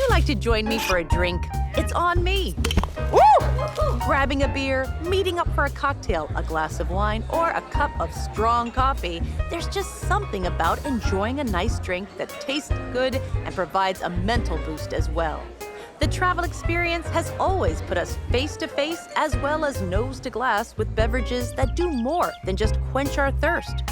you like to join me for a drink? It's on me. Woo! Grabbing a beer, meeting up for a cocktail, a glass of wine, or a cup of strong coffee, there's just something about enjoying a nice drink that tastes good and provides a mental boost as well. The travel experience has always put us face to face as well as nose to glass with beverages that do more than just quench our thirst,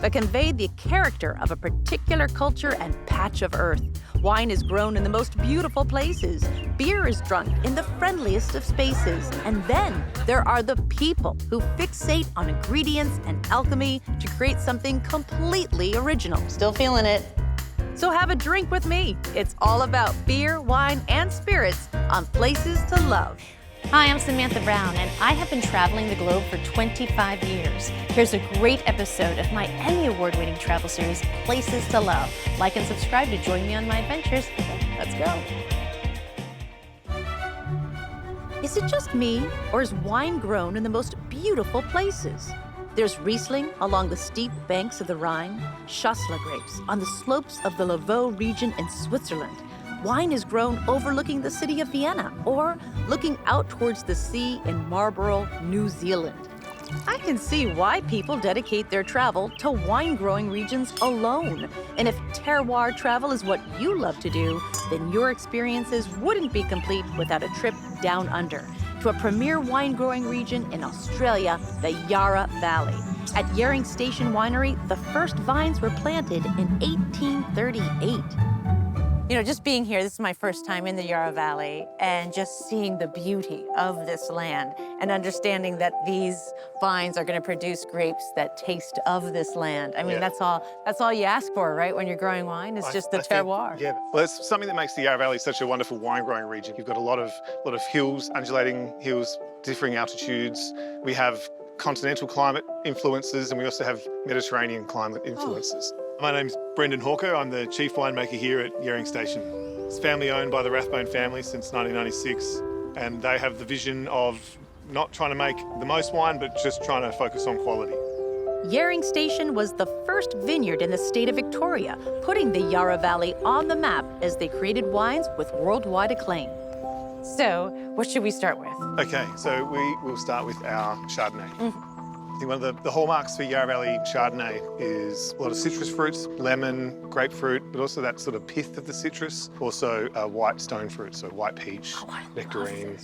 but convey the character of a particular culture and patch of earth. Wine is grown in the most beautiful places. Beer is drunk in the friendliest of spaces. And then there are the people who fixate on ingredients and alchemy to create something completely original. Still feeling it. So have a drink with me. It's all about beer, wine, and spirits on Places to Love. Hi, I'm Samantha Brown, and I have been traveling the globe for 25 years. Here's a great episode of my Emmy Award-winning travel series, Places to Love. Like and subscribe to join me on my adventures. Let's go. Is it just me, or is wine grown in the most beautiful places? There's Riesling along the steep banks of the Rhine, Chasselas grapes on the slopes of the Lavaux region in Switzerland. Wine is grown overlooking the city of Vienna or looking out towards the sea in Marlborough, New Zealand. I can see why people dedicate their travel to wine-growing regions alone. And if terroir travel is what you love to do, then your experiences wouldn't be complete without a trip down under to a premier wine-growing region in Australia, the Yarra Valley. At Yering Station Winery, the first vines were planted in 1838. You know, just being here, this is my first time in the Yarra Valley, and just seeing the beauty of this land and understanding that these vines are going to produce grapes that taste of this land. I mean, that's all you ask for, right, when you're growing wine, is just the terroir. Well, it's something that makes the Yarra Valley such a wonderful wine-growing region. You've got a lot of hills, undulating hills, differing altitudes. We have continental climate influences, and we also have Mediterranean climate influences. My name's Brendan Hawker. I'm the chief winemaker here at Yering Station. It's family owned by the Rathbone family since 1996, and they have the vision of not trying to make the most wine, but just trying to focus on quality. Yering Station was the first vineyard in the state of Victoria, putting the Yarra Valley on the map as they created wines with worldwide acclaim. So, what should we start with? Okay, so we will start with our Chardonnay. I think one of the hallmarks for Yarra Valley Chardonnay is a lot of citrus fruits, lemon, grapefruit, but also that sort of pith of the citrus. Also white stone fruit, so white peach, nectarine.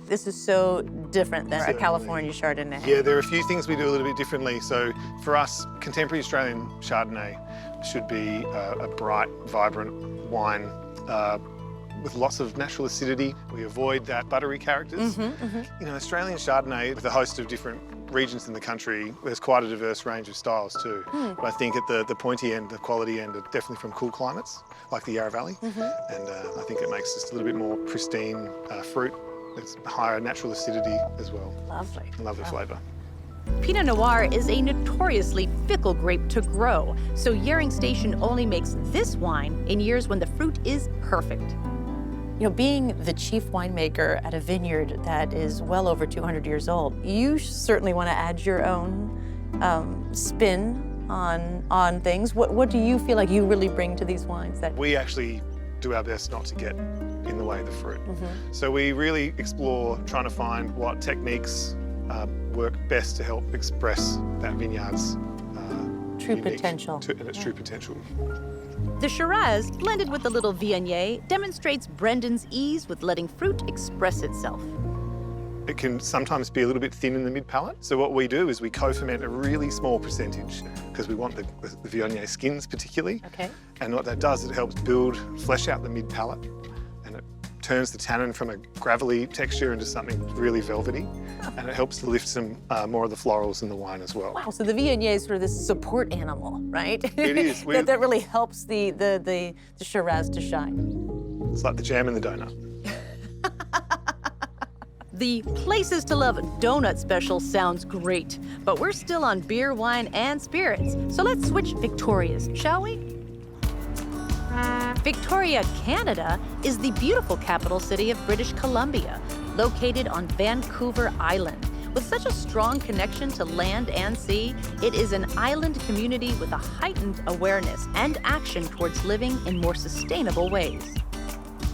This is so different than a California Chardonnay. Yeah, there are a few things we do a little bit differently. So for us, contemporary Australian Chardonnay should be a bright, vibrant wine with lots of natural acidity. We avoid that buttery characters. You know, Australian Chardonnay, with a host of different regions in the country, there's quite a diverse range of styles too. But I think at the pointy end, the quality end, are definitely from cool climates, like the Yarra Valley. And I think it makes just a little bit more pristine fruit. It's higher natural acidity as well. Lovely. Lovely flavour. Pinot Noir is a notoriously fickle grape to grow, so Yering Station only makes this wine in years when the fruit is perfect. You know, being the chief winemaker at a vineyard that is well over 200 years old, you certainly want to add your own spin on things. What do you feel like you really bring to these wines? That we actually do our best not to get in the way of the fruit. So we really explore trying to find what techniques work best to help express that vineyard's true potential. Its true potential. The Shiraz, blended with a little Viognier, demonstrates Brendan's ease with letting fruit express itself. It can sometimes be a little bit thin in the mid-palate. So what we do is we co-ferment a really small percentage because we want the Viognier skins particularly. Okay. And what that does, it helps flesh out the mid-palate, and it turns the tannin from a gravelly texture into something really velvety. And it helps to lift some more of the florals in the wine as well. Wow, so the Viognier is sort of this support animal, right? It is. that really helps the Shiraz to shine. It's like the jam in the donut. The Places to Love donut special sounds great, but we're still on beer, wine, and spirits. So let's switch Victorias, shall we? Victoria, Canada is the beautiful capital city of British Columbia, located on Vancouver Island. With such a strong connection to land and sea, it is an island community with a heightened awareness and action towards living in more sustainable ways.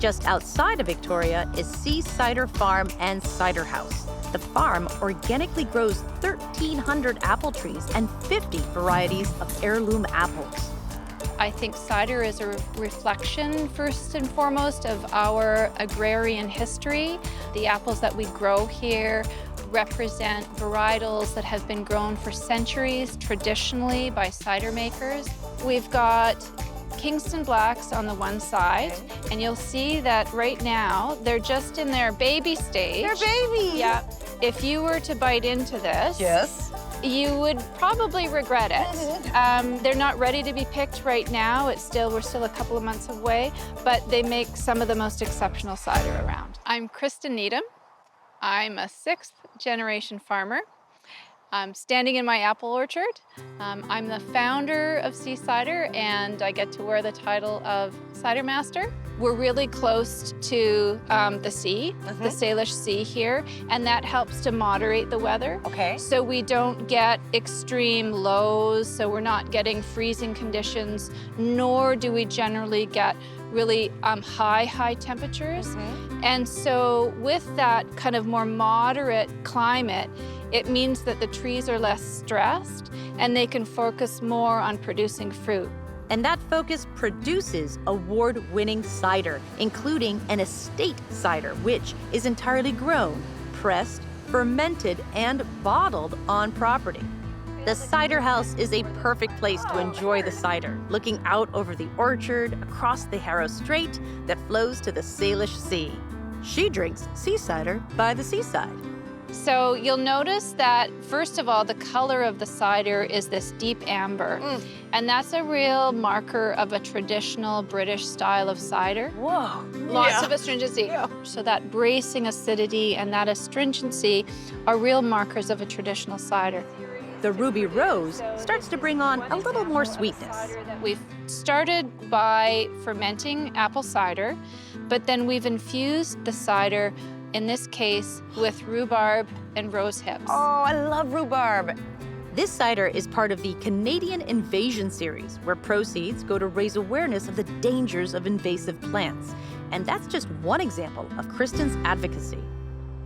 Just outside of Victoria is Cider Farm and Ciderhouse. The farm organically grows 1,300 apple trees and 50 varieties of heirloom apples. I think cider is a reflection, first and foremost, of our agrarian history. The apples that we grow here represent varietals that have been grown for centuries, traditionally by cider makers. We've got Kingston Blacks on the one side, and you'll see that right now, they're just in their baby stage. They're babies. Yeah. If you were to bite into this, Yes. you would probably regret it. They're not ready to be picked right now. We're still a couple of months away, but they make some of the most exceptional cider around. I'm Kristen Needham. I'm a 6th generation farmer. I'm standing in my apple orchard. I'm the founder of Cider, and I get to wear the title of Cider Master. We're really close to the sea, the Salish Sea here, and that helps to moderate the weather. Okay. So we don't get extreme lows, so we're not getting freezing conditions, nor do we generally get really high temperatures. And so with that kind of more moderate climate, it means that the trees are less stressed and they can focus more on producing fruit. And that focus produces award-winning cider, including an estate cider, which is entirely grown, pressed, fermented, and bottled on property. The Ciderhouse is a perfect place to enjoy the cider, looking out over the orchard, across the Yarra Strait that flows to the Salish Sea. She drinks sea cider by the seaside. So you'll notice that, first of all, the color of the cider is this deep amber. And that's a real marker of a traditional British style of cider. Whoa. Lots of astringency. So that bracing acidity and that astringency are real markers of a traditional cider. The ruby rose starts to bring on a little more sweetness. We've started by fermenting apple cider, but then we've infused the cider, in this case, with rhubarb and rose hips. Oh, I love rhubarb. This cider is part of the Canadian Invasion series, where proceeds go to raise awareness of the dangers of invasive plants. And that's just one example of Kristen's advocacy.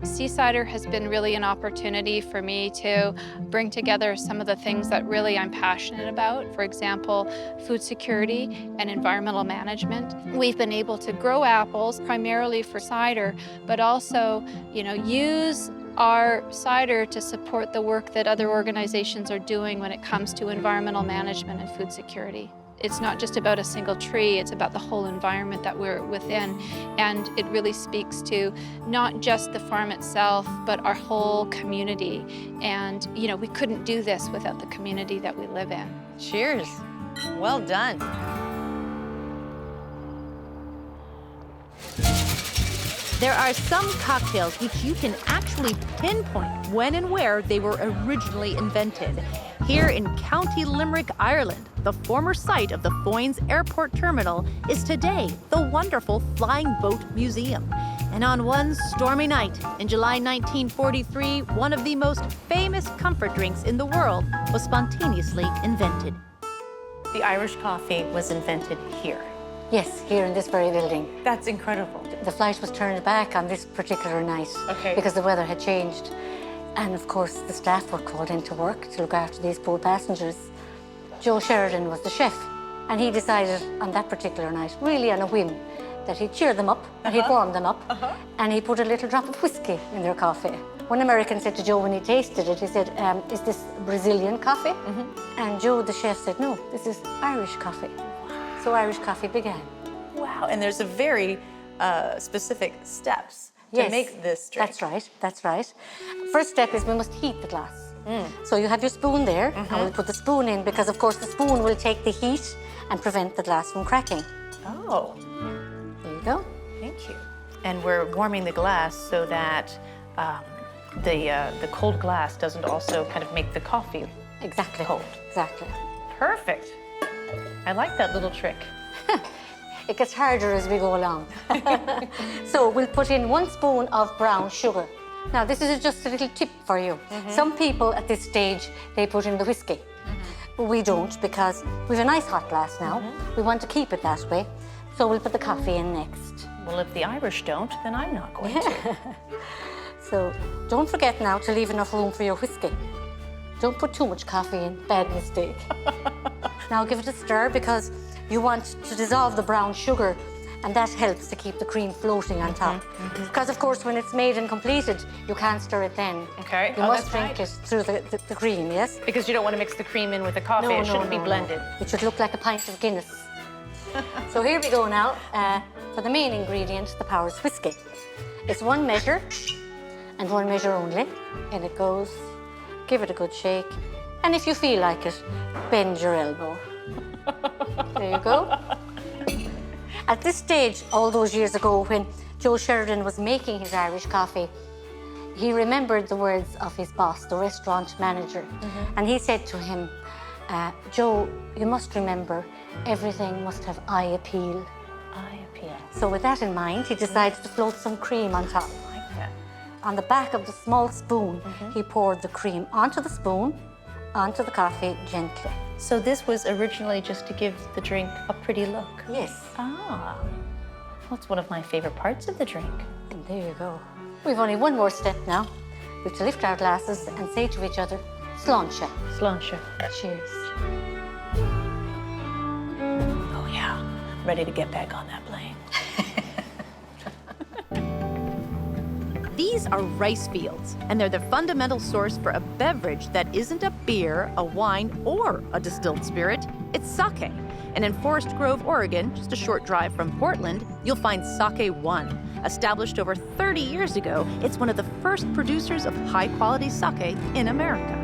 Cider has been really an opportunity for me to bring together some of the things that really I'm passionate about. For example, food security and environmental management. We've been able to grow apples primarily for cider, but also, use our cider to support the work that other organizations are doing when it comes to environmental management and food security. It's not just about a single tree, it's about the whole environment that we're within. And it really speaks to not just the farm itself, but our whole community. And, we couldn't do this without the community that we live in. Cheers. Well done. There are some cocktails which you can actually pinpoint when and where they were originally invented. Here in County Limerick, Ireland, the former site of the Foynes Airport Terminal is today the wonderful Flying Boat Museum. And on one stormy night in July 1943, one of the most famous comfort drinks in the world was spontaneously invented. The Irish coffee was invented here. Yes, here in this very building. That's incredible. The flight was turned back on this particular night because the weather had changed. And of course, the staff were called into work to look after these poor passengers. Joe Sheridan was the chef, and he decided on that particular night, really on a whim, that he'd cheer them up, and he'd warm them up, and he put a little drop of whiskey in their coffee. One American said to Joe when he tasted it, he said, is this Brazilian coffee? And Joe, the chef, said, no, this is Irish coffee. So Irish coffee began. Wow, and there's a very specific steps to make this drink. That's right. First step is we must heat the glass. So you have your spoon there, and we'll put the spoon in because, of course, the spoon will take the heat and prevent the glass from cracking. Oh. There you go. Thank you. And we're warming the glass so that the cold glass doesn't also kind of make the coffee cold. Exactly. Perfect. I like that little trick. It gets harder as we go along. So we'll put in 1 spoon of brown sugar. Now this is just a little tip for you. Some people at this stage, they put in the whiskey. But we don't because we have a nice hot glass now. We want to keep it that way. So we'll put the coffee in next. Well, if the Irish don't, then I'm not going to. So don't forget now to leave enough room for your whiskey. Don't put too much coffee in, bad mistake. Now give it a stir because you want to dissolve the brown sugar, and that helps to keep the cream floating on top. Because of course when it's made and completed, you can't stir it then. Okay. You must drink it through the cream, yes? Because you don't want to mix the cream in with the coffee. It shouldn't be blended. It should look like a pint of Guinness. So here we go now for the main ingredient, the Powers whiskey. It's 1 measure and 1 measure only. And it goes, give it a good shake. And if you feel like it, bend your elbow. There you go. At this stage, all those years ago, when Joe Sheridan was making his Irish coffee, he remembered the words of his boss, the restaurant manager. And he said to him, Joe, you must remember, everything must have eye appeal. Eye appeal. So with that in mind, he decided to float some cream on top. I like that. On the back of the small spoon, he poured the cream onto the spoon, onto the coffee gently. So this was originally just to give the drink a pretty look. Yes. Ah, well, it's one of my favorite parts of the drink. And there you go. We've only one more step now. We have to lift our glasses and say to each other, Sláinte. Sláinte. Cheers. Oh yeah, ready to get back on that plane. These are rice fields, and they're the fundamental source for a beverage that isn't a beer, a wine, or a distilled spirit. It's sake. And in Forest Grove, Oregon, just a short drive from Portland, you'll find SakéOne. Established over 30 years ago, it's one of the first producers of high-quality sake in America.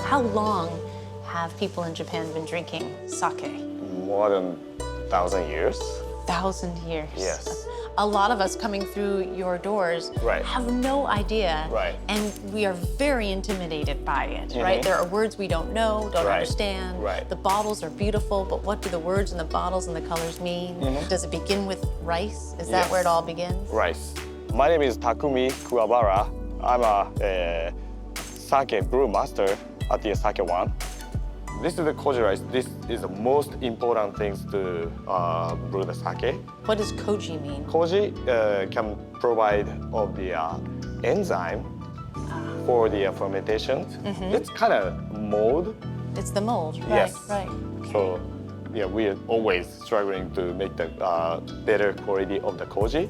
How long have people in Japan been drinking sake? More than 1,000 years. 1,000 years. Yes. A lot of us coming through your doors Right. have no idea. Right. And we are very intimidated by it, right? There are words we don't know, don't Right. understand. Right. The bottles are beautiful, but what do the words and the bottles and the colors mean? Does it begin with rice? Is that Yes. where it all begins? Rice. My name is Takumi Kuwabara. I'm a sake brew master at the SakéOne. This is the koji rice. This is the most important things to brew the sake. What does koji mean? Koji can provide of the enzyme for the fermentation. It's kind of mold. It's the mold, right? Yes. Right. So, yeah, we are always struggling to make the better quality of the koji.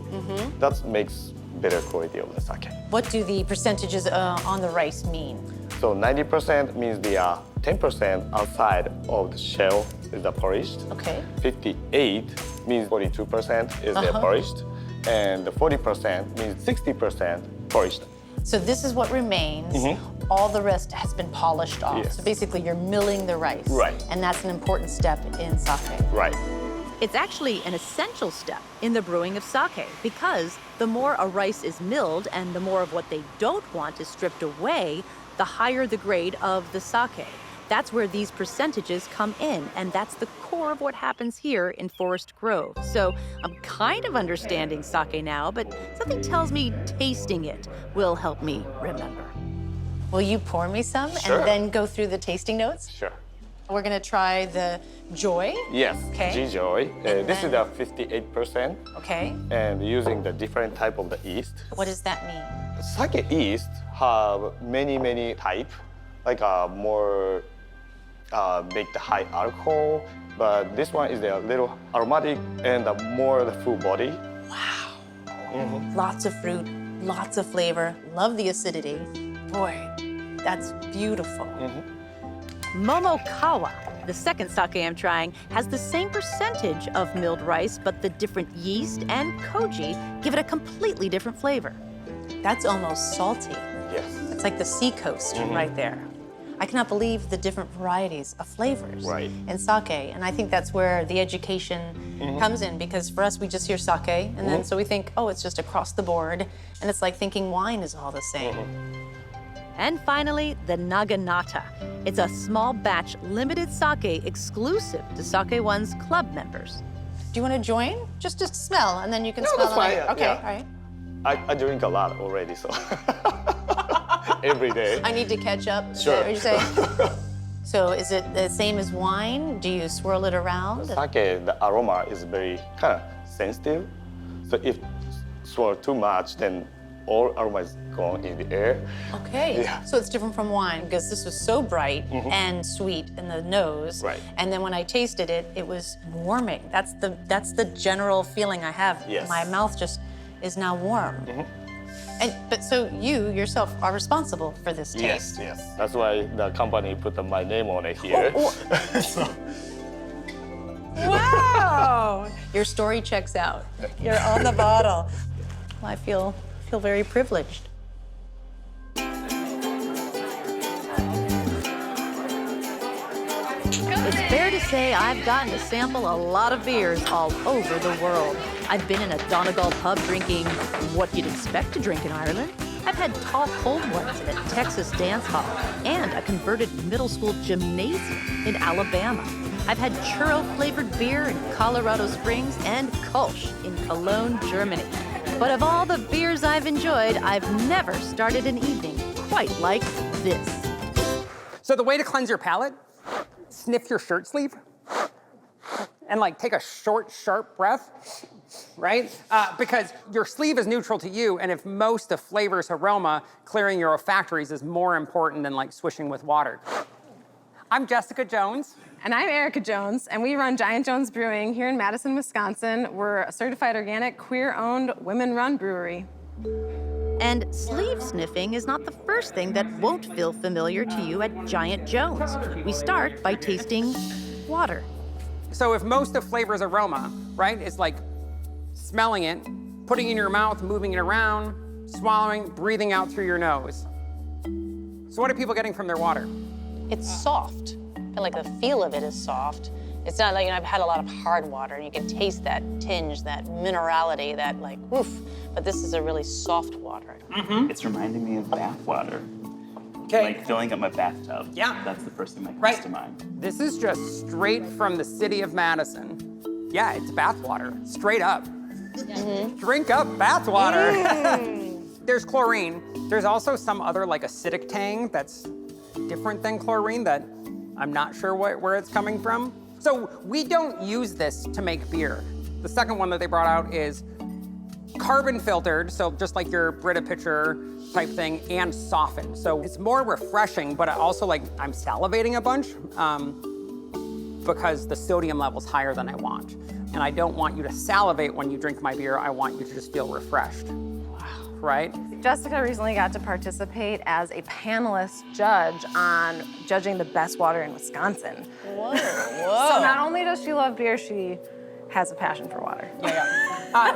That makes better quality of the sake. What do the percentages on the rice mean? So 90% means the 10% outside of the shell is the polished. Okay. 58 means 42% is the polished. And the 40% means 60% polished. So this is what remains. All the rest has been polished off. Yes. So basically you're milling the rice. Right. And that's an important step in sake. Right. It's actually an essential step in the brewing of sake because the more a rice is milled and the more of what they don't want is stripped away, the higher the grade of the sake. That's where these percentages come in, and that's the core of what happens here in Forest Grove. So I'm kind of understanding sake now, but something tells me tasting it will help me remember. Will you pour me some Sure. and then go through the tasting notes? Sure. We're gonna try the Joy. Yes, Okay. G-Joy. This is the 58%. Okay. And using the different type of the yeast. What does that mean? Sake yeast have many type, like more make the high alcohol, but this one is a little aromatic and more the full body. Wow. Lots of fruit, lots of flavor. Love the acidity. Boy, that's beautiful. Momokawa, the second sake I'm trying, has the same percentage of milled rice, but the different yeast and koji give it a completely different flavor. That's almost salty. Yes. It's like the seacoast right there. I cannot believe the different varieties of flavors Right. in sake. And I think that's where the education comes in, because for us, we just hear sake, and then so we think, oh, it's just across the board. And it's like thinking wine is all the same. And finally, the Naginata. It's a small batch limited sake exclusive to SakéOne's club members. Do you want to join? Just to smell, and then you can No, smell that's fine, it. Okay, yeah. all right. I drink a lot already, so every day. I need to catch up. Is Sure. that what you're saying? So is it the same as wine? Do you swirl it around? Sake, the aroma is very kind of sensitive. So if swirl too much, then all aroma is gone in the air. Okay, Yeah. so it's different from wine because this was so bright and sweet in the nose. Right. And then when I tasted it, it was warming. That's the general feeling I have. Yes. My mouth just is now warm. But so you yourself are responsible for this taste. Yes. That's why the company put my name on it here. Wow! Your story checks out. You're on the bottle. Well, I feel very privileged. It's fair to say I've gotten to sample a lot of beers all over the world. I've been in a Donegal pub drinking what you'd expect to drink in Ireland. I've had tall, cold ones in a Texas dance hall and a converted middle school gymnasium in Alabama. I've had churro-flavored beer in Colorado Springs and Kolsch in Cologne, Germany. But of all the beers I've enjoyed, I've never started an evening quite like this. So the way to cleanse your palate, sniff your shirt sleeve and like take a short, sharp breath, right? Because your sleeve is neutral to you, and if most of flavor's aroma, clearing your olfactories is more important than like swishing with water. I'm Jessica Jones. And I'm Erica Jones, and we run Giant Jones Brewing here in Madison, Wisconsin. We're a certified organic, queer-owned, women-run brewery. And sleeve sniffing is not the first thing that won't feel familiar to you at Giant Jones. We start by tasting water. So if most of flavor's aroma, right, is like smelling it, putting it in your mouth, moving it around, swallowing, breathing out through your nose. So what are people getting from their water? It's soft. I feel like the feel of it is soft. It's not like, I've had a lot of hard water, and you can taste that tinge, that minerality, that like, woof. But this is a really soft water. It's reminding me of bath water. Okay. Like filling up my bathtub. Yeah. That's the first thing that comes Right. to mind. This is just straight from the city of Madison. Yeah, it's bath water, straight up. Drink up bath water. There's chlorine. There's also some other like acidic tang that's different than chlorine that I'm not sure where it's coming from. So we don't use this to make beer. The second one that they brought out is carbon filtered, so just like your Brita pitcher type thing, and softened. So it's more refreshing, but also like I'm salivating a bunch because the sodium level's higher than I want. And I don't want you to salivate when you drink my beer. I want you to just feel refreshed. Wow. Right? Jessica recently got to participate as a panelist judge on judging the best water in Wisconsin. Whoa. So not only does she love beer, she has a passion for water.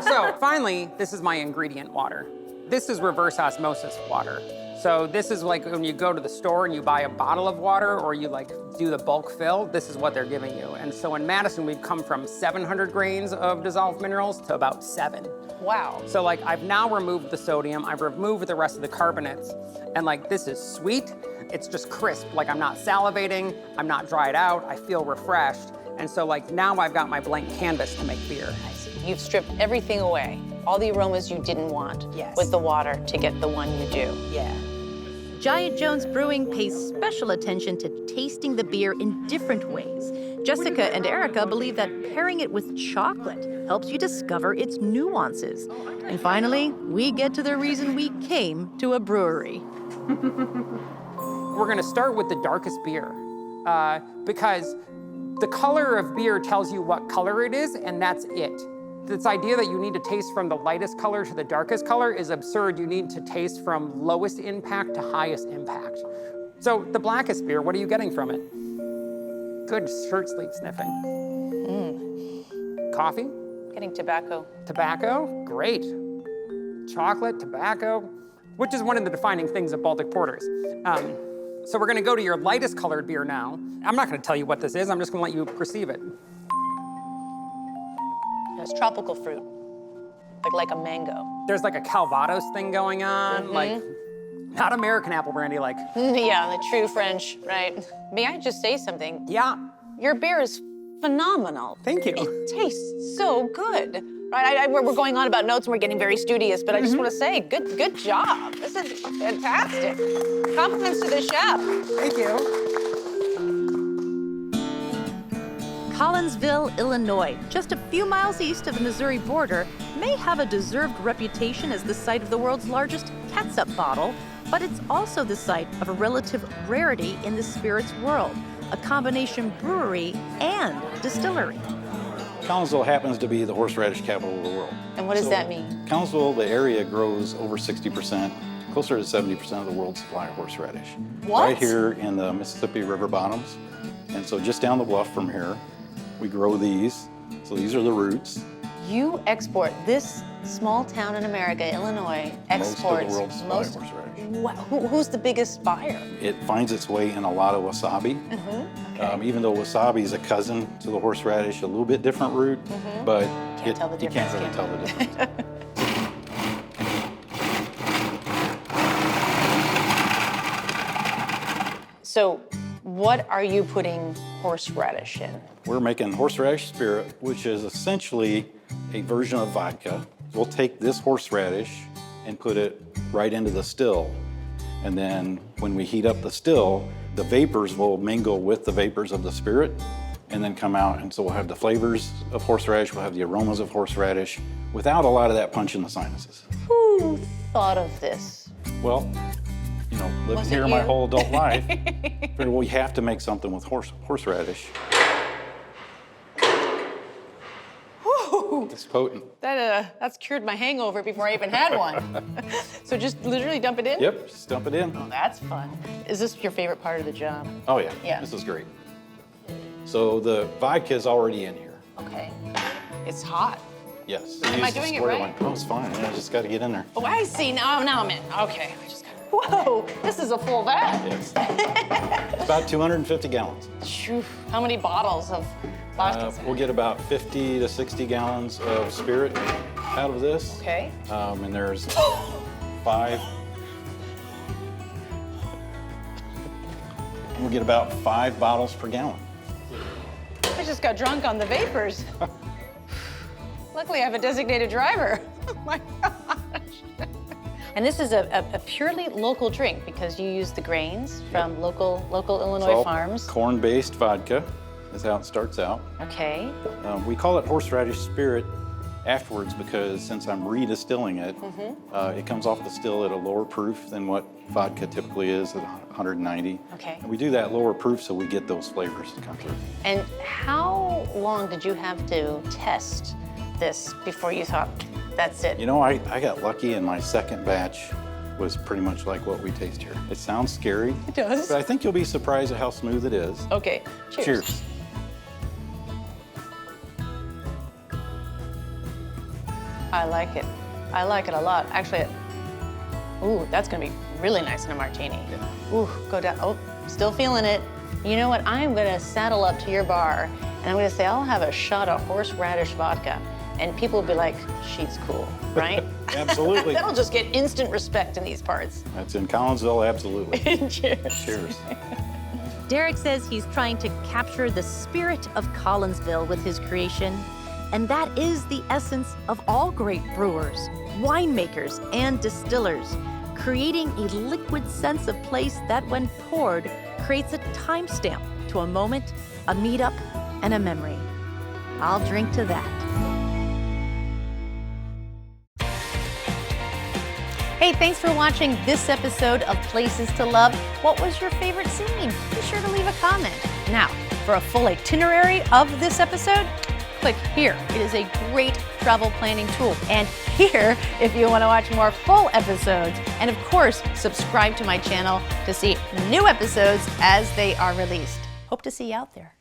So finally, this is my ingredient water. This is reverse osmosis water. So this is like when you go to the store and you buy a bottle of water or you like do the bulk fill, this is what they're giving you. And so in Madison, we've come from 700 grains of dissolved minerals to about 7. Wow. So like I've now removed the sodium, I've removed the rest of the carbonates, and like this is sweet, it's just crisp. Like I'm not salivating, I'm not dried out, I feel refreshed. And so like now I've got my blank canvas to make beer. You've stripped everything away, all the aromas you didn't want, with the water to get the one you do. Yeah. Giant Jones Brewing pays special attention to tasting the beer in different ways. Jessica and Erica believe that pairing it with chocolate helps you discover its nuances. And finally, we get to the reason we came to a brewery. We're gonna start with the darkest beer because the color of beer tells you what color it is, and that's it. This idea that you need to taste from the lightest color to the darkest color is absurd. You need to taste from lowest impact to highest impact. So the blackest beer, what are you getting from it? Good shirt sleeve sniffing. Coffee? Getting tobacco. Tobacco? Great. Chocolate, tobacco, which is one of the defining things of Baltic porters. So we're gonna go to your lightest colored beer now. I'm not gonna tell you what this is, I'm just gonna let you perceive it. It's tropical fruit, like a mango. There's like a Calvados thing going on, like not American apple brandy, like. Yeah, the true French, right? May I just say something? Yeah. Your beer is phenomenal. Thank you. It tastes so good. Right, we're going on about notes and we're getting very studious, but I just want to say, good job. This is fantastic. Compliments to the chef. Thank you. Collinsville, Illinois, just a few miles east of the Missouri border, may have a deserved reputation as the site of the world's largest catsup bottle, but it's also the site of a relative rarity in the spirits world, a combination brewery and distillery. Collinsville happens to be the horseradish capital of the world. And what does that mean? Collinsville, the area grows over 60%, closer to 70% of the world's supply of horseradish. What? Right here in the Mississippi River bottoms. And so just down the bluff from here, we grow these. So these are the roots. You export, this small town in America, Illinois, exports most of the world's supply of horseradish. Who's the biggest buyer? It finds its way in a lot of wasabi. Okay. Even though wasabi is a cousin to the horseradish, a little bit different root, but you can't really tell the difference. So what are you putting horseradish in? We're making horseradish spirit, which is essentially a version of vodka. We'll take this horseradish and put it right into the still. And then when we heat up the still, the vapors will mingle with the vapors of the spirit and then come out. And so we'll have the flavors of horseradish, we'll have the aromas of horseradish without a lot of that punch in the sinuses. Who thought of this? Well, you know, living here my whole adult life, figured, well, we have to make something with horseradish. It's potent. That's cured my hangover before I even had one. So just literally dump it in? Yep, just dump it in. Oh, that's fun. Is this your favorite part of the job? Oh yeah, Yeah. This is great. So the vodka is already in here. Okay. It's hot. Yes. Am I doing it right? Oh, it's fine. Yeah, just got to get in there. Oh, I see. Now I'm in. Okay. Whoa, this is a full vat. Yes. It's about 250 gallons. Phew. How many bottles of vodka? We'll get about 50 to 60 gallons of spirit out of this. Okay. And there's 5. We'll get about 5 bottles per gallon. I just got drunk on the vapors. Luckily, I have a designated driver. Oh my gosh. And this is a purely local drink because you use the grains from local Illinois farms. Corn-based vodka is how it starts out. Okay. We call it horseradish spirit afterwards because since I'm redistilling it, it comes off the still at a lower proof than what vodka typically is at 190. Okay. And we do that lower proof so we get those flavors to come through. And how long did you have to test this before you thought, that's it? You know, I got lucky and my second batch was pretty much like what we taste here. It sounds scary. It does. But I think you'll be surprised at how smooth it is. Okay, cheers. Cheers. I like it. I like it a lot. Actually, ooh, that's gonna be really nice in a martini. Yeah. Ooh, go down. Oh, still feeling it. You know what? I'm gonna saddle up to your bar and I'm gonna say, I'll have a shot of horseradish vodka. And people will be like, she's cool, right? Absolutely. That'll just get instant respect in these parts. That's in Collinsville, absolutely. Cheers. Cheers. Derek says he's trying to capture the spirit of Collinsville with his creation, and that is the essence of all great brewers, winemakers, and distillers, creating a liquid sense of place that, when poured, creates a timestamp to a moment, a meetup, and a memory. I'll drink to that. Hey, thanks for watching this episode of Places to Love. What was your favorite scene? Be sure to leave a comment. Now, for a full itinerary of this episode, click here. It is a great travel planning tool. And here, if you want to watch more full episodes. And of course, subscribe to my channel to see new episodes as they are released. Hope to see you out there.